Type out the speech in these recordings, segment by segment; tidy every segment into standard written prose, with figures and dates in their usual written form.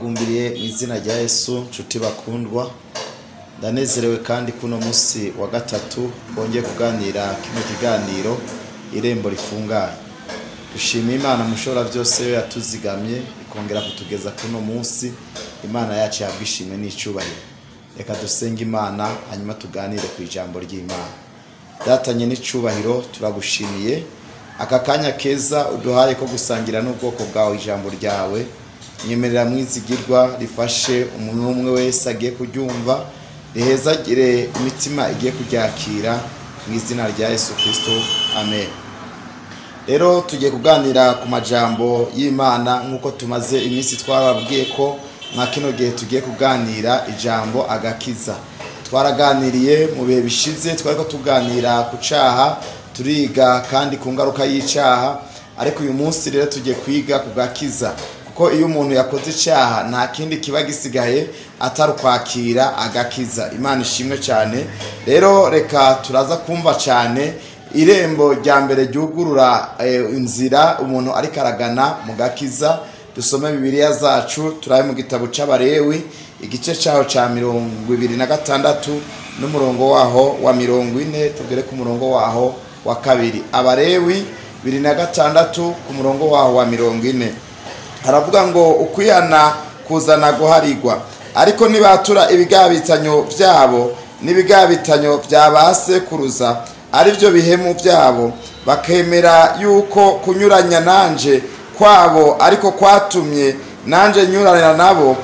ndabagumbiriye mu izina rya Yesu nshuti bakundwa. Ndanezerewe kandi kuno musi wa gatatu bongeye kuganira kino kiganiro irembo rifunganye. Dushimiye Imana mushora byose yo yatuzigamye ikongera kutugeza kuno musi. Imana yacu yabwishimwe n'icubahiro. Reka dusenge Imana hanyuma tuganire ku ijambo ry'Imana. Datanye n'icubahiro turagushimiye aka kanya keza uduhaye ko gusangira n'ubwoko bwawe ijambo ryawe. Nyemerera mwizigirwa rifashe umuntu umwe wese agiye kuryumva, rihezagire imitima igiye kuryakira mu izina rya Yesu Kristo, amen. Rero tugiye kuganira ku majambo y'Imana nkuko tumaze iminsi twababwiye ko mwa kino gihe tugiye kuganira ijambo agakiza. Twaraganiriye mu bihe bishize, twariko tuganira ku caha, turiga kandi ku ngaruka y'icaha, ariko uyu munsi rero tugiye kwiga ku gakiza. Kuko iyo umuntu yakoze icaha nta kindi kiba gisigaye atari kwakira agakiza. Imana ishimwe cyane. Rero reka turaza kumva cyane irembo rya mbere ryugurura inzira umuntu ariko aragana mu gakiza. Dusome Bibiliya zacu turabe mu gitabo c'Abalewi igice cyaho ca 26 n'umurongo waho wa 40 tugere ku murongo waho wa kabiri. Abalewi 26 ku murongo waho wa 40 haravuga ngo ukwihana kuzana guharigwa, ariko nibatura ibigabitanyo byabo n'ibigabitanyo byabasekuruza ari byo bihemu byabo, bakemera yuko kunyuranya nanje kwabo ariko kwatumye nanje nyurana nabo,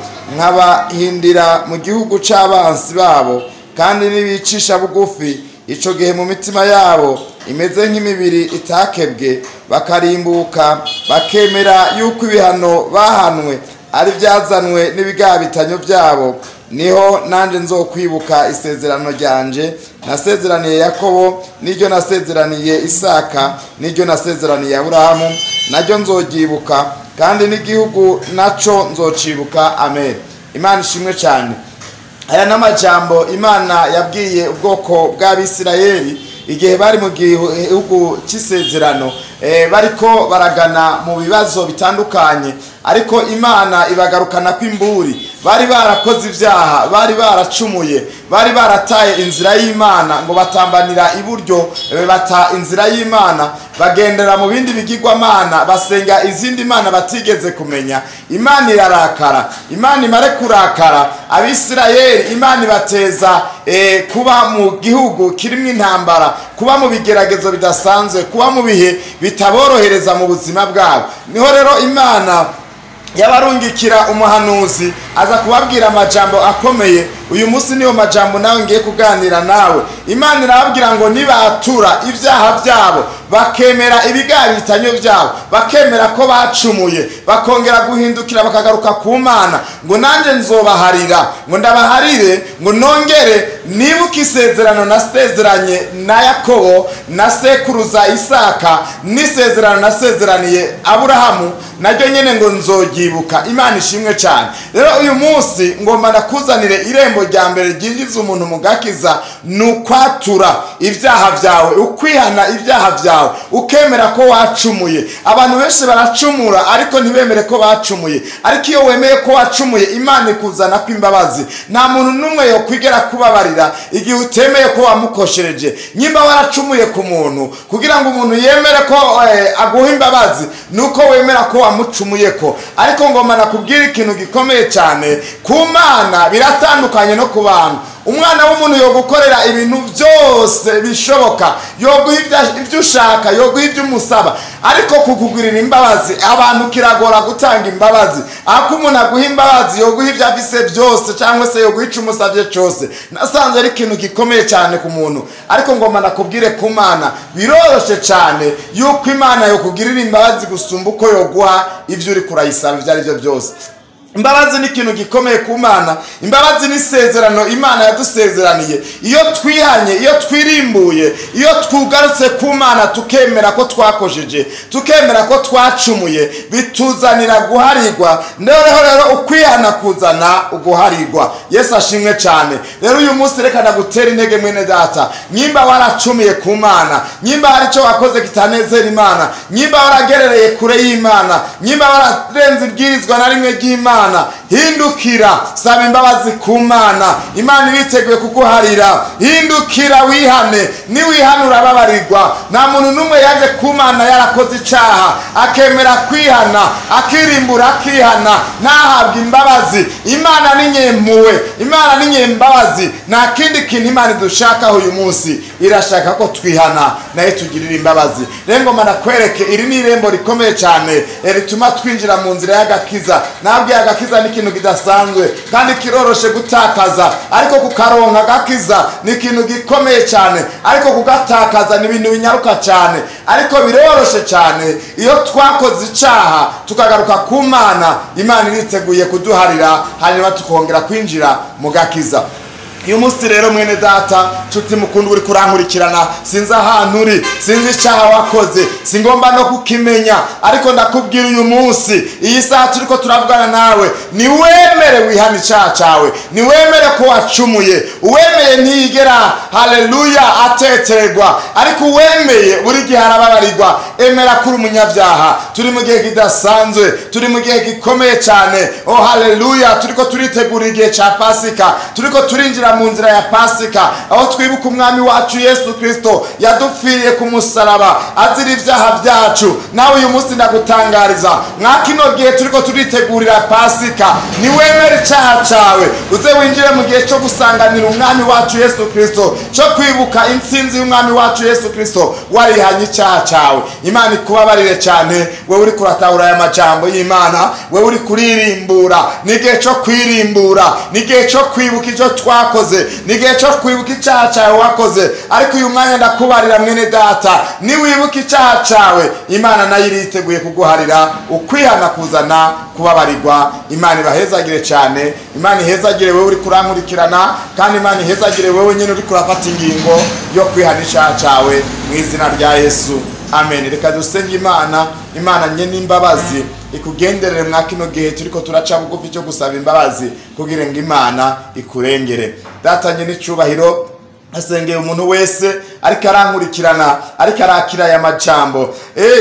nkabahindira mu gihugu c'abansi babo, kandi nibicisha bugufi ico gihe mu mitima yabo imeze nk'imibiri itakebwe, bakarimbuka bakemera yuko ibihano bahanwe ari byazanwe n'ibigabitanyo byabo, niho nanje nzokwibuka isezerano ryanje nasezeraniye Yakobo, n'iryo nasezeraniye Isaka, n'iryo nasezeraniye Aburahamu, naryo nzogyibuka, kandi n'igihugu naco nzocibuka. Amen. Imana ishimwe cyane. Aya n'amajambo Imana yabwiye ubwoko bw'Abisirayeli igihe bari mu gihugu cy'isezerano, bariko baragana mu bibazo bitandukanye, ariko Imana ibagarukana kw'imburi. Bari barakoze ivyaha, bari baracumuye, bari barataye inzira y'Imana ngo batambanira iburyo, bata inzira y'Imana bagendera mu bindi bigirwamana, basenga izindi mana batigeze kumenya. Imana irarakara. Imana imare kurakara Abisirayeli, Imana ibateza kuba mu gihugu kirimo intambara, kuba mu bigeragezo bidasanzwe, kuba mu bihe bitaborohereza mu buzima bwabo. Niho rero Imana yabarungikira umuhanuzi aza kubabwira amajambo akomeye. Uyu munsi niyo majambo nawe ngiye kuganira nawe. Imana irababwira ngo nibatura ibyaha byabo, bakemera ibigabitanyo byabo, bakemera ko bacumuye, bakongera guhindukira bakagaruka ku Mana, ngo nanje nzobaharira, ngo ndabaharire, ngo nongere nibuka isezerano nasezeranye na Yakobo, nasekuruza Isaka, n'isezerano nasezeraniye Aburahamu, naryo nyene ngo nzogyibuka. Imana ishimwe cyane. Rero uyu munsi ngomba nakuzanire irembo rya mbere ryinjiza umuntu mu gakiza, nukwatura ibyaha byawe, ukwihana ibyaha byawe, ukemera ko wacumuye. Abantu benshi baracumura ariko ntibemere ko bacumuye, ariko iyo wemeye ko wacumuye Imana ikuzana kw'imbabazi. Nta muntu numwe yo kwigera kubabarira igihe utemeye ko wamukoshereje. Nyimba waracumuye ku muntu, kugira ngo umuntu yemere ko aguha imbabazi nuko wemera ko wamucumuye ko. Ariko ngoma nakubwira ikintu gikomeye cyane, ku Mana biratandukanye no ku bantu. Umwana w'umuntu yo gukorera ibintu byose bishoboka, yo guhivya ivyo ushaka, yo guhivya umusaba, ariko kukugirira imbabazi abantu kiragora gutanga imbabazi. Ako umuntu aguha imbabazi yo guhivya afise byose, cyangwa se yo guhica umusavye cyose, nasanze ari ikintu gikomeye cyane ku muntu. Ariko ngoma nakubwire ku Mana biroroshe cyane yuko Imana yo kugirira imbabazi gusumba uko yo guha ivyo uri kurayisaba ivyo ari byo byose. Imbabazi ni ikintu gikomeye ku Mana. Imbabazi ni isezerano Imana yadusezeraniye. Iyo twihanye, iyo twirimbuye, iyo twugarutse ku Mana, tukemera ko twakojeje, tukemera ko twacumuye, bituzanira guharigwa. Rero ukwihana kuzana uguharigwa. Yesu ashimwe cyane. Rero uyu munsi reka nagutera intege mwene data. Nyimba waracumiye ku Mana, nyimba hari cyo wakoze kitanezera Imana, nyimba waragerereye kure y'Imana, nyimba wararenze ibwirizwa na rimwe ry'Imana, Mana, hindukira saba imbabazi ku Mana. Imana iriteguye kuguharira, hindukira wihane, niwihana urababarirwa. Nta muntu numwe yaje ku Mana yarakoze icaha akemera kwihana, akirimbura akihana, ntahabwe imbabazi. Imana ni nyempuhwe, Imana ni nyembabazi. Nta kindi kintu Imana idushakaho uyu munsi, irashaka ko twihana naye tugirira imbabazi. Rengo mana kwereke iri ni irembo rikomeye cyane rituma twinjira mu nzira y'agakiza. Nabwiye agakiza ni ikintu kidasanzwe kandi kiroroshe gutakaza, ariko kukaronka agakiza ni ikintu gikomeye cyane, ariko kugatakaza ni ibintu binyaruka cyane, ariko biroroshe cyane iyo twakoze icaha tukagaruka ku Mana. Imana iriteguye kuduharira hanyuma tukongera kwinjira mu gakiza. Uyu munsi rero mwene data nshuti mukunda uri kurankurikirana, sinzi ahantu uri, sinzi icyaha wakoze, singomba no kukimenya, ariko ndakubwira uyu munsi iyi saha turiko turavugana nawe, niwemere wihana icyaha cyawe, niwemere ko wacumuye. Uwemeye ntiyigera haleluya ateterwa, ariko uwemeye buri gihe arababarirwa. Emera kuri umunyabyaha. Turi mu gihe kidasanzwe, turi mu gihe gikomeye cyane. Oh haleluya, turiko turitegura igihe cya Pasika, turiko turinjira mu nzira ya Pasika, aho twibuka umwami wacu Yesu Kristo yadupfiriye ku musaraba azira ibyaha byacu. Nawe uyu munsi ndagutangariza, mwakino gihe turiko turitegurira Pasika, niwemere icyaha cyawe uze winjire mu gihe cyo gusanganira umwami wacu Yesu Kristo, cyo kwibuka intsinzi y'umwami wacu Yesu Kristo warihanye icyaha cyawe. Imana ikubabarire cyane wewe uri kuratahura aya majambo y'Imana, wewe uri kuririmbura. Ni igihe cyo kwirimbura, ni igihe cyo kwibuka icyo twakoze, ni igihe cyo kwibuka icyaha cyawe wakoze. Ariko uyu mwanya ndakubarira mwene data, niwibuka icyaha cyawe, Imana nayo iriteguye kuguharira ukwihana kuzana kubabarirwa. Imana ibahezagire cyane, Imana ihezagire wewe uri kurankurikirana, kandi Imana ihezagire wewe nyine uri kurafata ingingo yo kwihana icyaha cyawe mu izina rya Yesu, amen. Reka dusenge Imana. Imana nye n'imbabazi ikugenderere mwa kino gihe turiko turaca bugufi cyo gusaba imbabazi kugira ngo Imana ikurengere. Data nye n'icubahiro, asengeye umuntu wese ariko arankurikirana, ariko arakira aya majambo.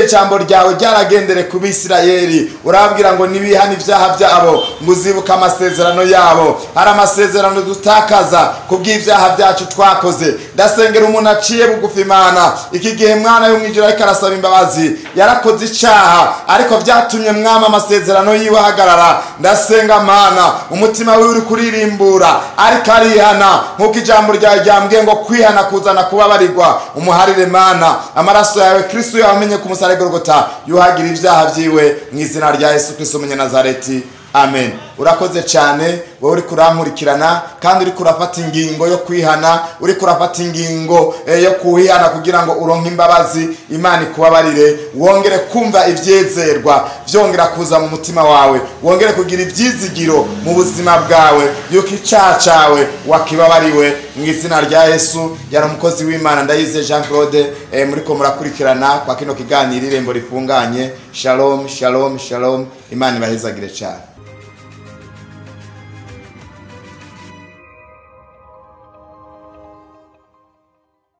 Ijambo ryawe ryaragendere ku Bisirayeli, urababwira ngo nibihana ibyaha byabo ngo uzibuka amasezerano yabo. Hari amasezerano dutakaza kubw'ibyaha byacu twakoze. Ndasengera umuntu aciye bugufi Imana, iki gihe mwana y'umwijira ariko arasaba imbabazi, yarakoze icaha ariko byatumye mwama amasezerano yiwe ahagarara. Ndasenga Mana, umutima wiwe uri kuririmbura ariko arihana, nkuko ijambo ryawe ryambwiye ngo kwihana kuzana kubabarirwa. Umuharire Mana, amaraso yawe Kristo yamenye ku musaraba Golgotha yuhagira ibyaha byiwe mu izina rya Yesu Kristo Umunyanazareti, amen. Urakoze cyane wowe uri kurankurikirana kandi uri kurafata ingingo yo kwihana, uri kurafata ingingo yo kuhihana kugira ngo uronke imbabazi. Imana ikubabarire, wongere kumva ivyezerwa vyongera kuza mu mutima wawe, wongere kugira ivyizigiro mu buzima bwawe yuko icyaha cyawe wakibabariwe mu izina rya Yesu. Yari umukozi w'Imana Ndayize Jean Claude, muriko murakurikirana kwa kino kiganiro irembo rifunganye. Shalom, shalom, shalom. Imana ibahezagire cyane.